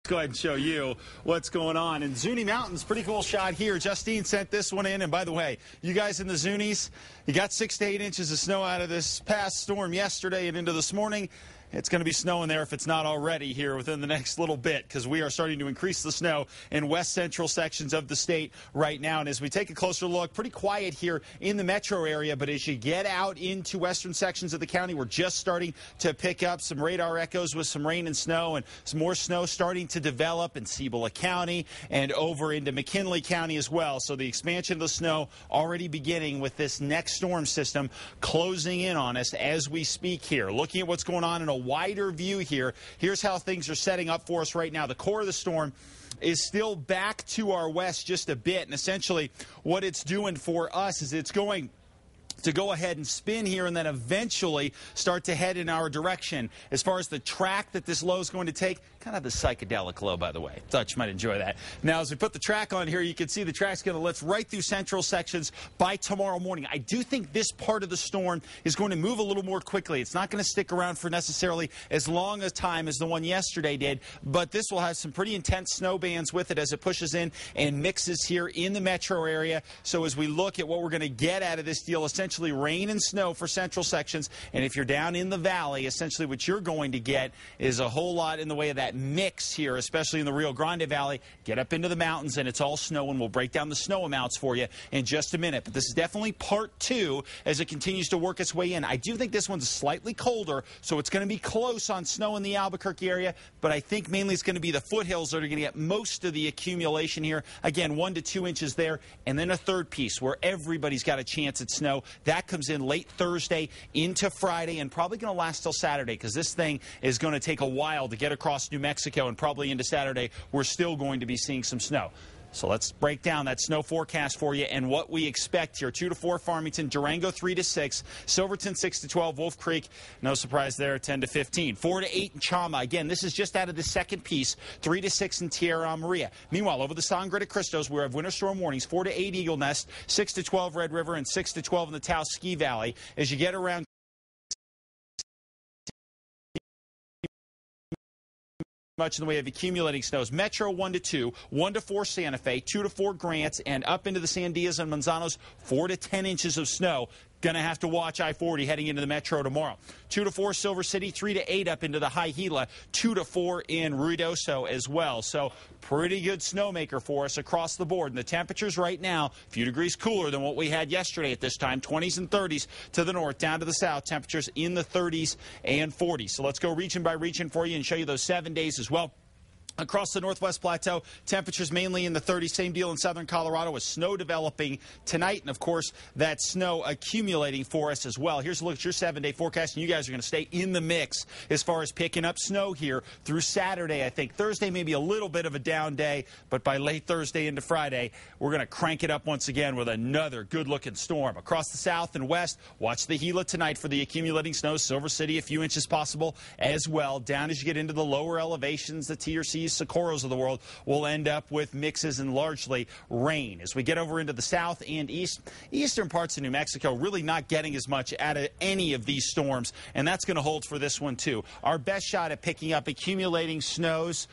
Go ahead and show you what's going on in Zuni Mountains. Pretty cool shot here. Justine sent this one in. And by the way, you guys in the Zunis, you got 6 to 8 inches of snow out of this past storm yesterday and into this morning. It's going to be snowing there if it's not already here within the next little bit, because we are starting to increase the snow in west central sections of the state right now. And as we take a closer look, pretty quiet here in the metro area, but as you get out into western sections of the county, we're just starting to pick up some radar echoes with some rain and snow, and some more snow starting to develop in Cibola County and over into McKinley County as well. So the expansion of the snow already beginning with this next storm system closing in on us as we speak here. Looking at what's going on in a wider view here, here's how things are setting up for us right now. The core of the storm is still back to our west just a bit, and essentially what it's doing for us is it's going to go ahead and spin here and then eventually start to head in our direction. As far as the track that this low is going to take, kind of the psychedelic low, by the way. Thought you might enjoy that. Now, as we put the track on here, you can see the track's going to lift right through central sections by tomorrow morning. I do think this part of the storm is going to move a little more quickly. It's not going to stick around for necessarily as long a time as the one yesterday did, but this will have some pretty intense snow bands with it as it pushes in and mixes here in the metro area. So as we look at what we're going to get out of this deal, essentially rain and snow for central sections, and if you're down in the valley, essentially what you're going to get is a whole lot in the way of that mix here, especially in the Rio Grande Valley. Get up into the mountains and it's all snow, and we'll break down the snow amounts for you in just a minute. But this is definitely part two as it continues to work its way in. I do think this one's slightly colder, so it's going to be close on snow in the Albuquerque area, but I think mainly it's going to be the foothills that are going to get most of the accumulation here. Again, 1 to 2 inches there, and then a third piece where everybody's got a chance at snow. That comes in late Thursday into Friday, and probably going to last till Saturday, because this thing is going to take a while to get across New Mexico, and probably into Saturday we're still going to be seeing some snow. So let's break down that snow forecast for you and what we expect here. 2 to 4 Farmington, Durango 3 to 6, Silverton 6 to 12, Wolf Creek, no surprise there, 10 to 15. 4 to 8 in Chama. Again, this is just out of the second piece. 3 to 6 in Tierra Maria. Meanwhile, over the Sangre de Cristos, we have winter storm warnings. 4 to 8 Eagle Nest, 6 to 12 Red River, and 6 to 12 in the Taos Ski Valley. As you get around much in the way of accumulating snows. Metro 1 to 2, 1 to 4 Santa Fe, 2 to 4 Grants, and up into the Sandias and Manzanos, 4 to 10 inches of snow. Going to have to watch I-40 heading into the metro tomorrow. 2 to 4 Silver City, 3 to 8 up into the High Gila, 2 to 4 in Ruidoso as well. So pretty good snowmaker for us across the board. And the temperatures right now, a few degrees cooler than what we had yesterday at this time. 20s and 30s to the north, down to the south. Temperatures in the 30s and 40s. So let's go region by region for you and show you those 7 days as well. Across the Northwest Plateau, temperatures mainly in the 30s. Same deal in southern Colorado with snow developing tonight. And, of course, that snow accumulating for us as well. Here's a look at your 7-day forecast. And you guys are going to stay in the mix as far as picking up snow here through Saturday, I think. Thursday may be a little bit of a down day, but by late Thursday into Friday, we're going to crank it up once again with another good-looking storm. Across the south and west, watch the Gila tonight for the accumulating snow. Silver City, a few inches possible as well. Down as you get into the lower elevations, the TRCs, Socorros of the world will end up with mixes and largely rain. As we get over into the south and eastern parts of New Mexico, really not getting as much out of any of these storms, and that's going to hold for this one too. Our best shot at picking up accumulating snows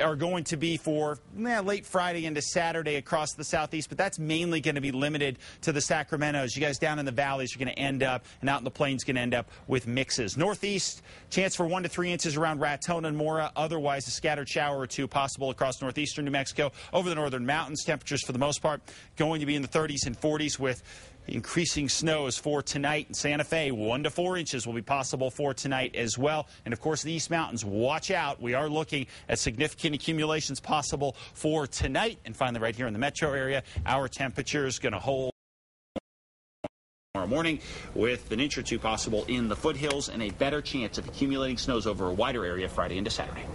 are going to be for late Friday into Saturday across the southeast, but that's mainly going to be limited to the Sacramentos. You guys down in the valleys are going to end up, and out in the plains going to end up with mixes. Northeast, chance for 1 to 3 inches around Raton and Mora. Otherwise, a scattered shower or two possible across northeastern New Mexico. Over the northern mountains, temperatures for the most part going to be in the 30s and 40s with increasing snows for tonight. In Santa Fe, 1 to 4 inches will be possible for tonight as well. And, of course, the East Mountains, watch out. We are looking at significant accumulations possible for tonight. And finally, right here in the metro area, our temperature is going to hold tomorrow morning with an inch or two possible in the foothills and a better chance of accumulating snows over a wider area Friday into Saturday.